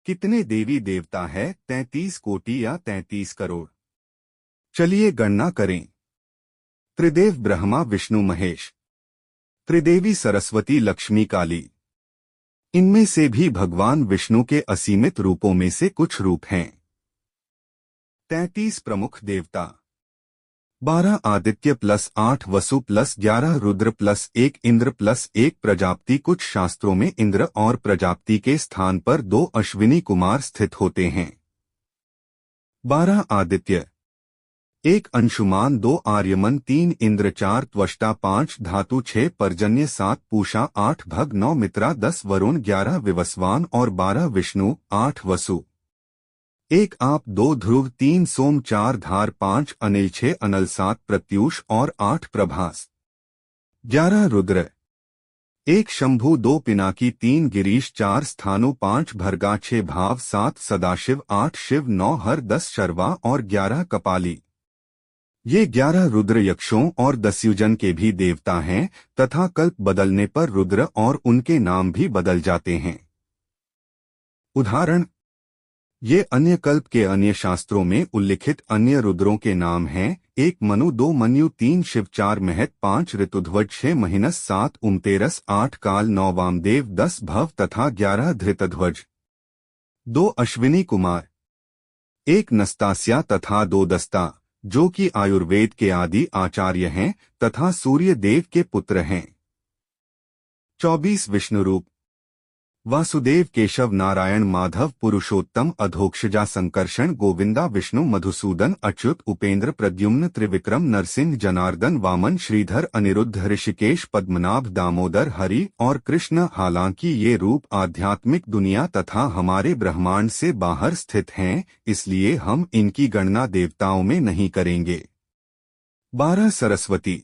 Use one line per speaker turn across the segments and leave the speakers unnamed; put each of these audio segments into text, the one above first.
कितने देवी देवता है? 33 कोटि या 33 करोड़? चलिए गणना करें। त्रिदेव ब्रह्मा विष्णु महेश, त्रिदेवी सरस्वती लक्ष्मी काली। इनमें से भी भगवान विष्णु के असीमित रूपों में से कुछ रूप हैं। 33 प्रमुख देवता, 12 Aditya plus 8 Vasu plus 11 Rudra plus 1 Indra plus 1 Prajapati. कुछ शास्त्रों में इंद्र और प्रजापति के स्थान पर 2 अश्विनी कुमार स्थित होते हैं। 12 आदित्य, 1 अंशुमान, 2 आर्यमन, 3 इंद्र, 4 त्वष्टा, 5 धातु, 6 पर्जन्य, 7 पूषा, 8 भग, 9 मित्रा, 10 वरुण, 11 विवस्वान और 12 विष्णु, 8 वसु, 1 आप, 2 ध्रुव, 3 सोम, 4 धार, 5 अनिल, 6 अनल, 7 प्रत्यूष और 8 प्रभास, 11 रुद्र, 1 शंभु, 2 पिनाकी, 3 गिरीश, 4 स्थानु, 5 भर्गा, 6 भाव, 7 सदाशिव, 8 शिव, 9 हर, 10 शर्वा और 11 कपाली। ये 11 रुद्र यक्षों और दस्युजन के भी देवता हैं तथा कल्प बदलने पर रुद्र और उनके नाम भी बदल जाते हैं। उदाहरण, ये अन्य कल्प के अन्य शास्त्रों में उल्लिखित अन्य रुद्रों के नाम हैं। 1 मनु, 2 मन्यु, 3 शिव, 4 महत, 5 ऋतुध्वज, 6 महिनस, 7 उमतेरस, 8 काल, 9 वामदेव, 10 भव तथा 11 धृतध्वज। 2 अश्विनी कुमार, 1 नस्तास्या तथा 2 दस्ता, जो कि आयुर्वेद के आदि आचार्य हैं तथा सूर्य देव के पुत्र हैं। 24 विष्णु रूप, वासुदेव, केशव, नारायण, माधव, पुरुषोत्तम, अधोक्षजा, संकर्षण, गोविंदा, विष्णु, मधुसूदन, अच्युत, उपेंद्र, प्रद्युम्न, त्रिविक्रम, नरसिंह, जनार्दन, वामन, श्रीधर, अनिरुद्ध, ऋषिकेश, पद्मनाभ, दामोदर, हरि और कृष्ण। हालांकि ये रूप आध्यात्मिक दुनिया तथा हमारे ब्रह्मांड से बाहर स्थित हैं, इसलिए हम इनकी गणना देवताओं में नहीं करेंगे। 12 सरस्वती,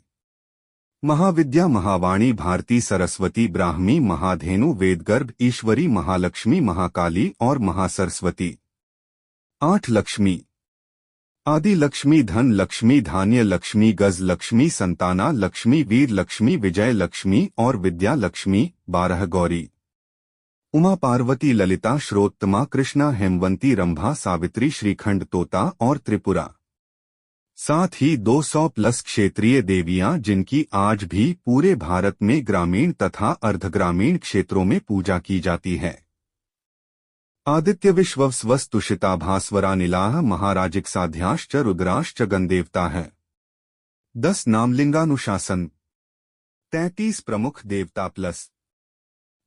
महाविद्या, महावाणी, भारती, सरस्वती, ब्राह्मी, महाधेनु, वेदगर्भ, ईश्वरी, महालक्ष्मी, महाकाली और महासरस्वती। 8 लक्ष्मी, आदि लक्ष्मी, धन लक्ष्मी, धान्य लक्ष्मी, गज लक्ष्मी, संताना लक्ष्मी, वीर लक्ष्मी, विजय लक्ष्मी और विद्या लक्ष्मी। 12 गौरी, उमा, पार्वती, ललिता, श्रोत्तमा, कृष्णा, हेमवंती, रंभा, सावित्री, श्रीखंड, तोता और त्रिपुरा। साथ ही 200 प्लस क्षेत्रीय देवियां जिनकी आज भी पूरे भारत में ग्रामीण तथा अर्धग्रामीण क्षेत्रों में पूजा की जाती है। आदित्य, विश्ववस्वस्तुषिता, भास्वरा, नीलाह, महाराजिक्साध्याश्च, रुद्राश्च गणदेवता है। 10 नामलिंगानुशासन, 33 प्रमुख देवता plus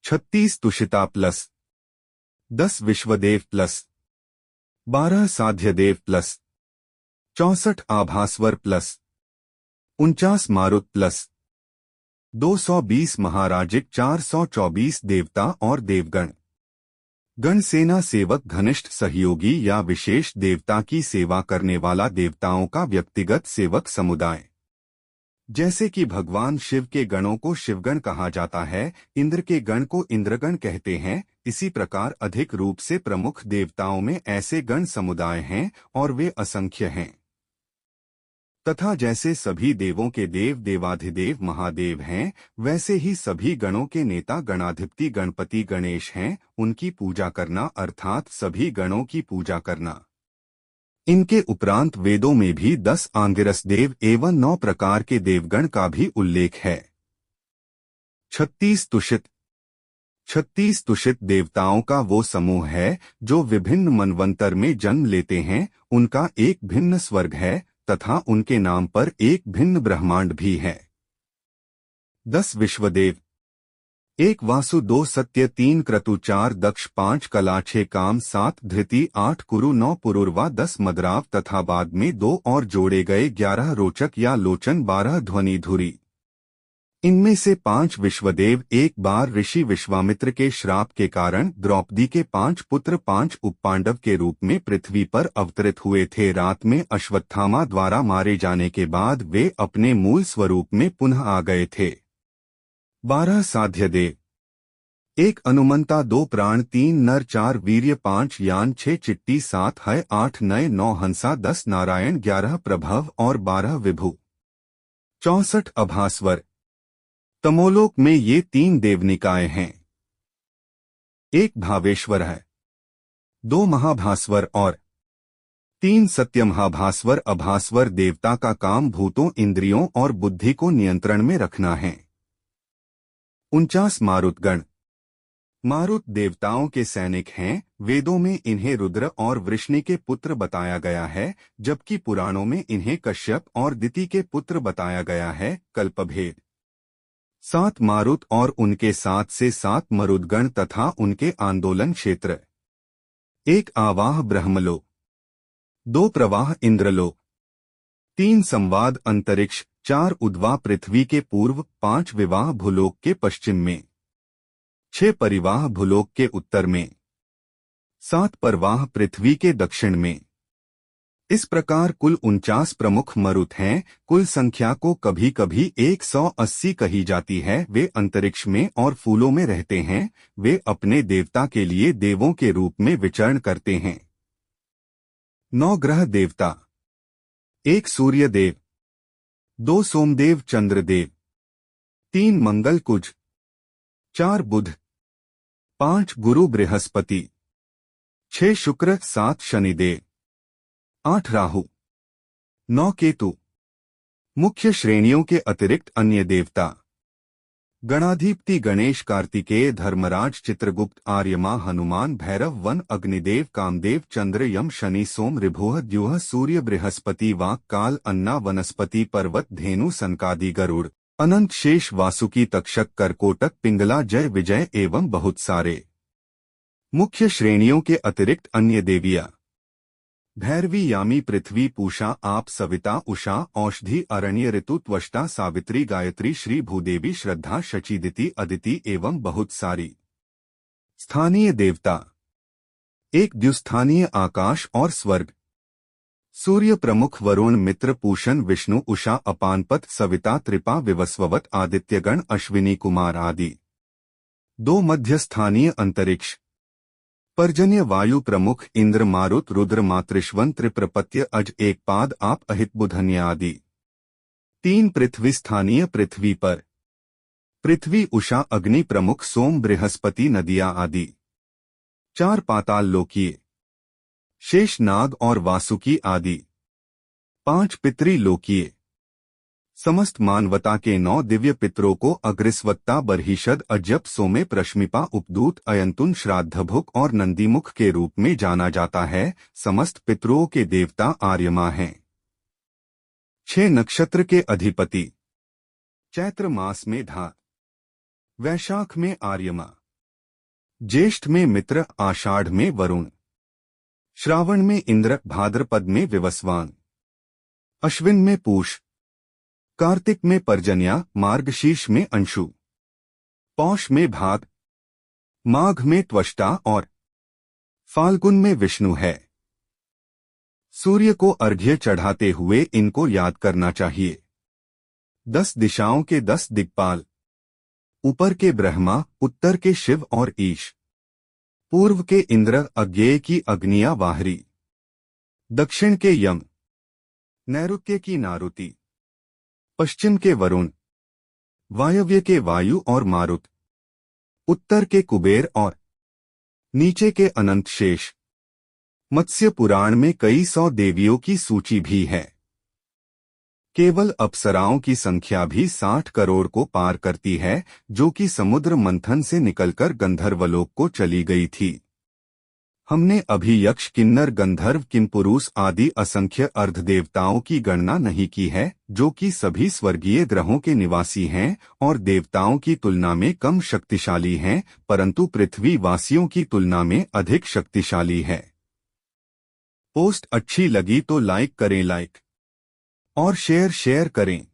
36 Tushita plus 10 Vishwadev plus 12 साध्य देव प्लस 64 आभास्वर प्लस 49 मारुत प्लस 220 महाराजिक, 424 देवता और देवगण। गण सेना सेवक, घनिष्ठ सहयोगी या विशेष देवता की सेवा करने वाला देवताओं का व्यक्तिगत सेवक समुदाय। जैसे कि भगवान शिव के गणों को शिवगण कहा जाता है, इंद्र के गण को इंद्रगण कहते हैं, इसी प्रकार अधिक रूप से प्रमुख देवताओं में ऐसे गण समुदाय हैं और वे असंख्य हैं। तथा जैसे सभी देवों के देव देवाधिदेव महादेव हैं, वैसे ही सभी गणों के नेता गणाधिपति गणपति गणेश हैं। उनकी पूजा करना अर्थात सभी गणों की पूजा करना। इनके उपरांत वेदों में भी 10 आंगिरस देव एवं 9 प्रकार के देवगण का भी उल्लेख है। 36 तुषित, 36 तुषित देवताओं का वो समूह है जो विभिन्न मनवंतर में जन्म लेते हैं। उनका एक भिन्न स्वर्ग है तथा उनके नाम पर एक भिन्न ब्रह्मांड भी है। 10 विश्वदेव, 1 वासु, 2 सत्य, 3 क्रतु, 4 दक्ष, 5 कला, 6 काम, 7 धृति, 8 कुरु, 9 पुरुरवा, 10 मद्राव तथा बाद में 2 और जोड़े गए 11 रोचक या लोचन, 12 ध्वनि धुरी। इनमें से 5 विश्वदेव एक बार ऋषि विश्वामित्र के श्राप के कारण द्रौपदी के 5 पुत्र 5 उपपांडव के रूप में पृथ्वी पर अवतरित हुए थे। रात में अश्वत्थामा द्वारा मारे जाने के बाद वे अपने मूल स्वरूप में पुनः आ गए थे। 12 साध्य देव, 1 अनुमंता, 2 प्राण, 3 नर, 4 वीर्य, 5 यान, 6 चिट्टी, 7 हय, 8 नय, 9 हंसा, 10 नारायण, 11 प्रभव और 12 विभु। 64 अभास्वर। तमोलोक में ये 3 देवनिकाय हैं। 1 भावेश्वर है, 2 महाभास्वर और 3 सत्यमहाभास्वर। अभास्वर देवता का काम भूतों, इंद्रियों और बुद्धि को नियंत्रण में रखना है। 49 मारुतगण। मारुत देवताओं के सैनिक हैं। वेदों में इन्हें रुद्र और वृष्णि के पुत्र बताया गया है, जबकि पुराणों में इन्हें कश्यप और दिति के पुत्र बताया गया है। कल्पभेद। 7 मारुत और उनके 7 से 7 मरुदगण तथा उनके आंदोलन क्षेत्र। 1 आवाह ब्रह्मलोक, 2 प्रवाह इंद्रलोक, 3 संवाद अंतरिक्ष, 4 उद्वा पृथ्वी के पूर्व, 5 विवाह भूलोक के पश्चिम में, 6 परिवाह भूलोक के उत्तर में, 7 परवाह पृथ्वी के दक्षिण में। इस प्रकार कुल 49 प्रमुख मरुत हैं। कुल संख्या को कभी कभी 180 कही जाती है। वे अंतरिक्ष में और फूलों में रहते हैं। वे अपने देवता के लिए देवों के रूप में विचरण करते हैं। 9 ग्रह देवता। 1 सूर्य देव, 2 सोमदेव चंद्रदेव, 3 मंगल कुज, 4 बुध, 5 गुरु बृहस्पति, 6 शुक्र, 7 शनिदेव, 8 राहु, 9 केतु। मुख्य श्रेणियों के अतिरिक्त अन्य देवता। गणाधिपति गणेश, कार्तिकेय, धर्मराज, चित्रगुप्त, आर्यमा, हनुमान, भैरव, वन, अग्निदेव, कामदेव, चंद्र, यम, शनि, सोम, ऋभुः, द्युः, सूर्य, बृहस्पति, वाक, काल, अन्ना, वनस्पति, पर्वत, धेनु, सनकादि, गरुड़, अनंत, शेष, वासुकी, तक्षक, करकोटक, पिंगला, जय विजय एवं बहुत सारे। मुख्य श्रेणियों के अतिरिक्त अन्य देवियाँ। भैरवी, यामी, पृथ्वी, पूषा, आप, सविता, उषा, औषधि, अरण्य, ऋतु, त्वष्टा, सावित्री, गायत्री, श्री भूदेवी, श्रद्धा, शचीदिति, अदिति एवं बहुत सारी। स्थानीय देवता। 1 द्युस्थानीय, आकाश और स्वर्ग। सूर्य प्रमुख, वरुण, मित्र, पूषण, विष्णु, उषा, अपानपत, सविता, त्रिपा, विवस्वत, आदित्यगण, अश्विनी कुमार आदि। 2 मध्यस्थानीय, अंतरिक्ष। पर्जन्य, वायु प्रमुख, इंद्र, मारुत, रुद्र, मातृश्वन, त्रिप्रपत्य, अज, एक पाद, आप, अहित, बुधन्य आदि। 3 पृथ्वी स्थानीय, पृथ्वी पर। पृथ्वी, उषा, अग्नि प्रमुख, सोम, बृहस्पति, नदियां आदि। 4 पाताल लोकीय। शेष, नाग और वासुकी आदि। 5 पितरी लोकीय। समस्त मानवता के 9 दिव्य पितरों को अग्रिस्वत्ता, बर्हिषद, अजप, सोमे, प्रश्मिपा, उपदूत, अयंतुन, श्राद्धभुक और नंदीमुख के रूप में जाना जाता है। समस्त पितरों के देवता आर्यमा हैं। 6 नक्षत्र के अधिपति। चैत्र मास में धात, वैशाख में आर्यमा, ज्येष्ठ में मित्र, आषाढ़ में वरुण, श्रावण में इंद्र, भाद्रपद में विवस्वान, अश्विन में पूष, कार्तिक में पर्जन्या, मार्गशीर्ष में अंशु, पौष में भाग, माघ में त्वष्टा और फाल्गुन में विष्णु है। सूर्य को अर्घ्य चढ़ाते हुए इनको याद करना चाहिए। 10 दिशाओं के 10 दिक्पाल। ऊपर के ब्रह्मा, उत्तर के शिव और ईश, पूर्व के इंद्र, अज्ञेय की अग्निया वाहरी, दक्षिण के यम, नैऋत्य की नारुति, पश्चिम के वरुण, वायव्य के वायु और मारुत, उत्तर के कुबेर और नीचे के अनंत शेष। मत्स्य पुराण में कई 100 देवियों की सूची भी है। केवल अप्सराओं की संख्या भी 60 करोड़ को पार करती है, जो कि समुद्र मंथन से निकलकर गंधर्वलोक को चली गई थी। हमने अभी यक्ष, किन्नर, गंधर्व, किमपुरुष आदि असंख्य अर्धदेवताओं की गणना नहीं की है, जो कि सभी स्वर्गीय ग्रहों के निवासी हैं और देवताओं की तुलना में कम शक्तिशाली हैं, परंतु पृथ्वी वासियों की तुलना में अधिक शक्तिशाली है। पोस्ट अच्छी लगी तो लाइक करें, लाइक और शेयर करें।